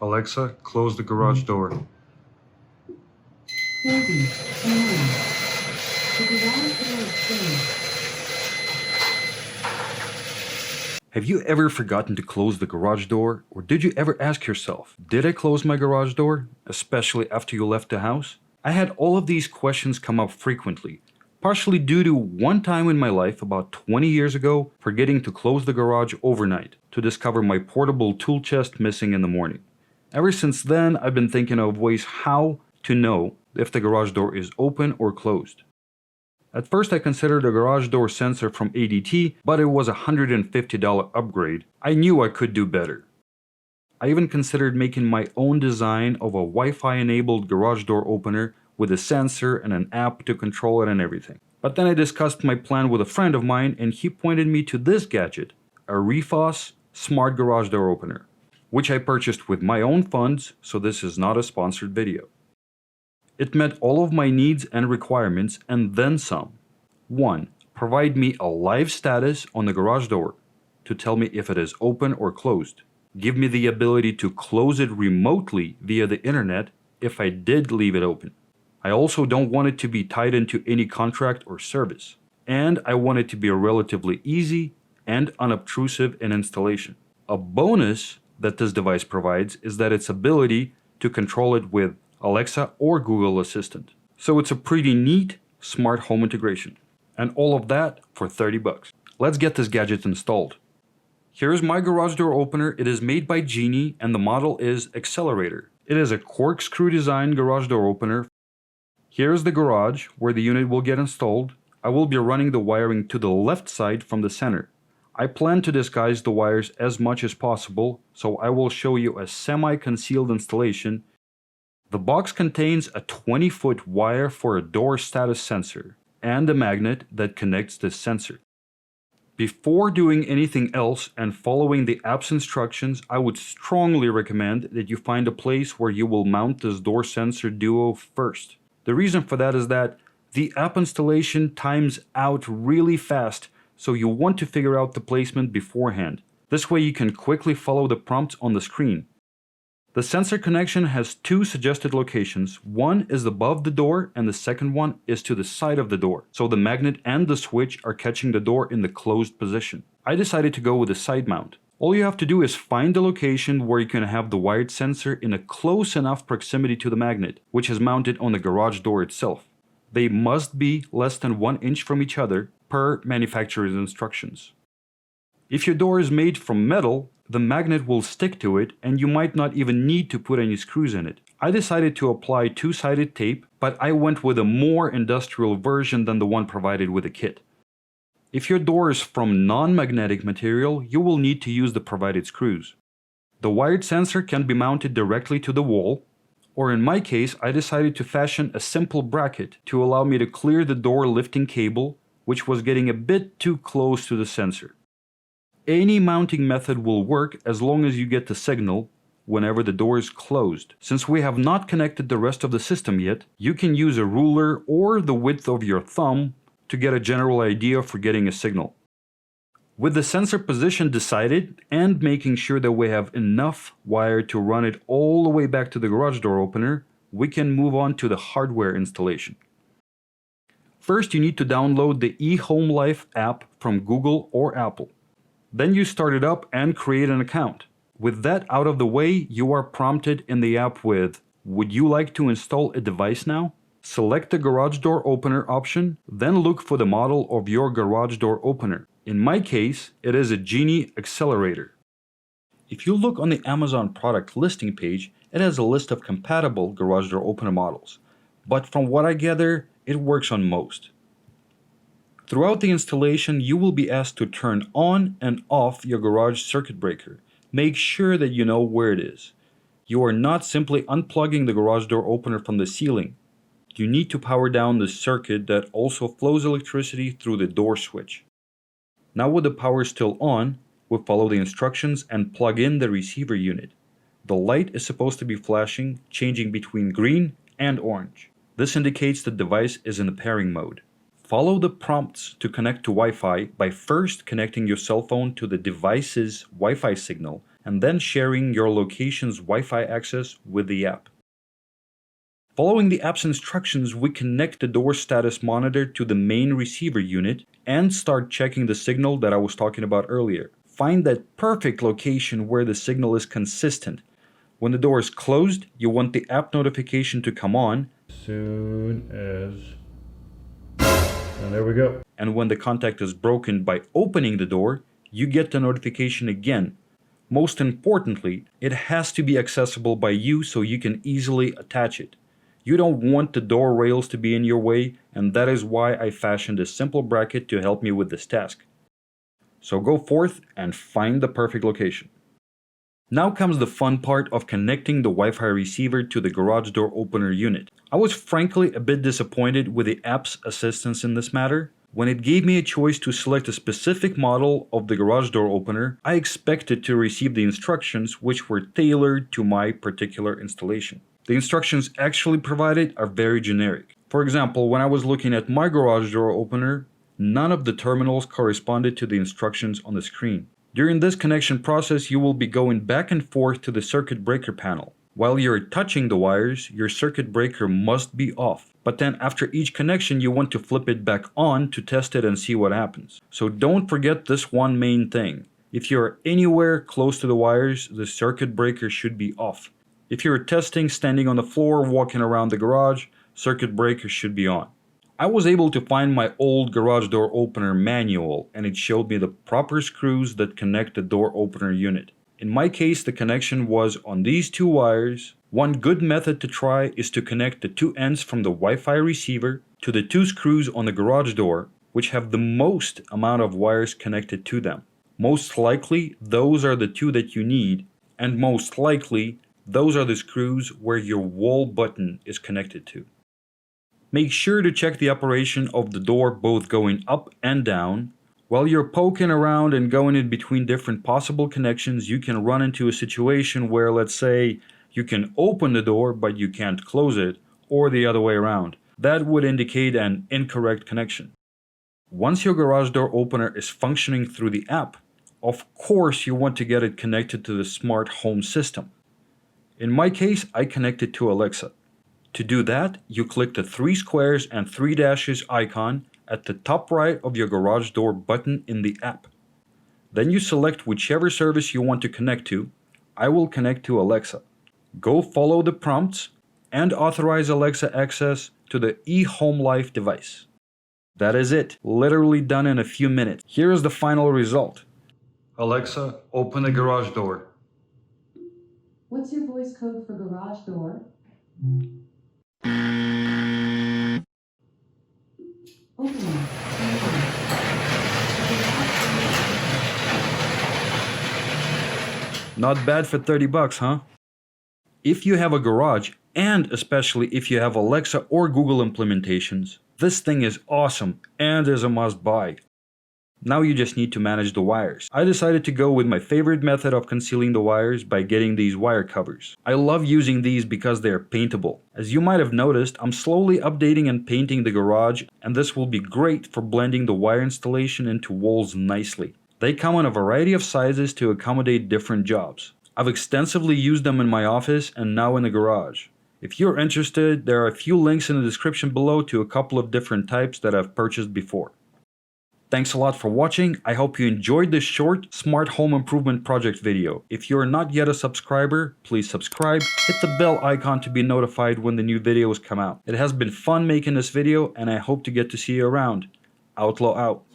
Alexa, close the garage door. Closing. Command. The garage door is closed. Have you ever forgotten to close the garage door? Or did you ever ask yourself, did I close my garage door, especially after you left the house? I had all of these questions come up frequently, partially due to one time in my life about 20 years ago forgetting to close the garage overnight to discover my portable tool chest missing in the morning. Ever since then, I've been thinking of ways how to know if the garage door is open or closed. At first I considered a garage door sensor from ADT, but it was a $150 upgrade. I knew I could do better. I even considered making my own design of a Wi-Fi enabled garage door opener with a sensor and an app to control it and everything. But then I discussed my plan with a friend of mine and he pointed me to this gadget, a Refoss smart garage door opener, which I purchased with my own funds, so this is not a sponsored video. It met all of my needs and requirements and then some. 1. Provide me a live status on the garage door to tell me if it is open or closed. Give me the ability to close it remotely via the internet if I did leave it open. I also don't want it to be tied into any contract or service. And I want it to be relatively easy and unobtrusive in installation. A bonus that this device provides is that its ability to control it with Alexa or Google Assistant. So it's a pretty neat smart home integration. And all of that for $30. Let's get this gadget installed. Here's my garage door opener. It is made by Genie and the model is Accelerator. It is a corkscrew design garage door opener. Here's the garage where the unit will get installed. I will be running the wiring to the left side from the center. I plan to disguise the wires as much as possible, so I will show you a semi-concealed installation. The box contains a 20-foot wire for a door status sensor and a magnet that connects this sensor. Before doing anything else and following the app's instructions, I would strongly recommend that you find a place where you will mount this door sensor duo first. The reason for that is that the app installation times out really fast, so you want to figure out the placement beforehand. This way you can quickly follow the prompts on the screen. The sensor connection has two suggested locations. One is above the door and the second one is to the side of the door. So the magnet and the switch are catching the door in the closed position. I decided to go with a side mount. All you have to do is find the location where you can have the wired sensor in a close enough proximity to the magnet, which is mounted on the garage door itself. They must be less than 1 inch from each other per manufacturer's instructions. If your door is made from metal, the magnet will stick to it and you might not even need to put any screws in it. I decided to apply two-sided tape, but I went with a more industrial version than the one provided with the kit. If your door is from non-magnetic material, you will need to use the provided screws. The wired sensor can be mounted directly to the wall, or in my case, I decided to fashion a simple bracket to allow me to clear the door lifting cable, which was getting a bit too close to the sensor. Any mounting method will work as long as you get the signal whenever the door is closed. Since we have not connected the rest of the system yet, you can use a ruler or the width of your thumb to get a general idea for getting a signal. With the sensor position decided and making sure that we have enough wire to run it all the way back to the garage door opener, we can move on to the hardware installation. First, you need to download the eHome Life app from Google or Apple. Then you start it up and create an account. With that out of the way, you are prompted in the app with, "Would you like to install a device now?" Select the garage door opener option, then look for the model of your garage door opener. In my case, it is a Genie Accelerator. If you look on the Amazon product listing page, it has a list of compatible garage door opener models. But from what I gather, it works on most. Throughout the installation, you will be asked to turn on and off your garage circuit breaker. Make sure that you know where it is. You are not simply unplugging the garage door opener from the ceiling. You need to power down the circuit that also flows electricity through the door switch. Now with the power still on, we follow the instructions and plug in the receiver unit. The light is supposed to be flashing, changing between green and orange. This indicates the device is in the pairing mode. Follow the prompts to connect to Wi-Fi by first connecting your cell phone to the device's Wi-Fi signal and then sharing your location's Wi-Fi access with the app. Following the app's instructions, we connect the door status monitor to the main receiver unit and start checking the signal that I was talking about earlier. Find that perfect location where the signal is consistent. When the door is closed, you want the app notification to come on soon as... And there we go. And when the contact is broken by opening the door, you get the notification again. Most importantly, it has to be accessible by you so you can easily attach it. You don't want the door rails to be in your way, and that is why I fashioned a simple bracket to help me with this task. So go forth and find the perfect location. Now comes the fun part of connecting the Wi-Fi receiver to the garage door opener unit. I was frankly a bit disappointed with the app's assistance in this matter. When it gave me a choice to select a specific model of the garage door opener, I expected to receive the instructions which were tailored to my particular installation. The instructions actually provided are very generic. For example, when I was looking at my garage door opener, none of the terminals corresponded to the instructions on the screen. During this connection process, you will be going back and forth to the circuit breaker panel. While you're touching the wires, your circuit breaker must be off. But then after each connection, you want to flip it back on to test it and see what happens. So don't forget this one main thing. If you're anywhere close to the wires, the circuit breaker should be off. If you're testing standing on the floor, walking around the garage, circuit breaker should be on. I was able to find my old garage door opener manual, and it showed me the proper screws that connect the door opener unit. In my case, the connection was on these two wires. One good method to try is to connect the two ends from the Wi-Fi receiver to the two screws on the garage door, which have the most amount of wires connected to them. Most likely, those are the two that you need, and most likely, those are the screws where your wall button is connected to. Make sure to check the operation of the door both going up and down. While you're poking around and going in between different possible connections, you can run into a situation where, let's say, you can open the door but you can't close it, or the other way around. That would indicate an incorrect connection. Once your garage door opener is functioning through the app, of course you want to get it connected to the smart home system. In my case, I connected to Alexa. To do that, you click the 3 squares and 3 dashes icon at the top right of your garage door button in the app. Then you select whichever service you want to connect to. I will connect to Alexa. Go follow the prompts and authorize Alexa access to the eHome Life device. That is it, literally done in a few minutes. Here is the final result. Alexa, open the garage door. What's your voice code for garage door? Opening. Not bad for $30, huh? If you have a garage, and especially if you have Alexa or Google implementations, this thing is awesome and is a must-buy. Now you just need to manage the wires. I decided to go with my favorite method of concealing the wires by getting these wire covers. I love using these because they are paintable. As you might have noticed, I'm slowly updating and painting the garage, and this will be great for blending the wire installation into walls nicely. They come in a variety of sizes to accommodate different jobs. I've extensively used them in my office and now in the garage. If you're interested, there are a few links in the description below to a couple of different types that I've purchased before. Thanks a lot for watching. I hope you enjoyed this short smart home improvement project video. If you're not yet a subscriber, please subscribe. Hit the bell icon to be notified when the new videos come out. It has been fun making this video, and I hope to get to see you around. Outlaw out.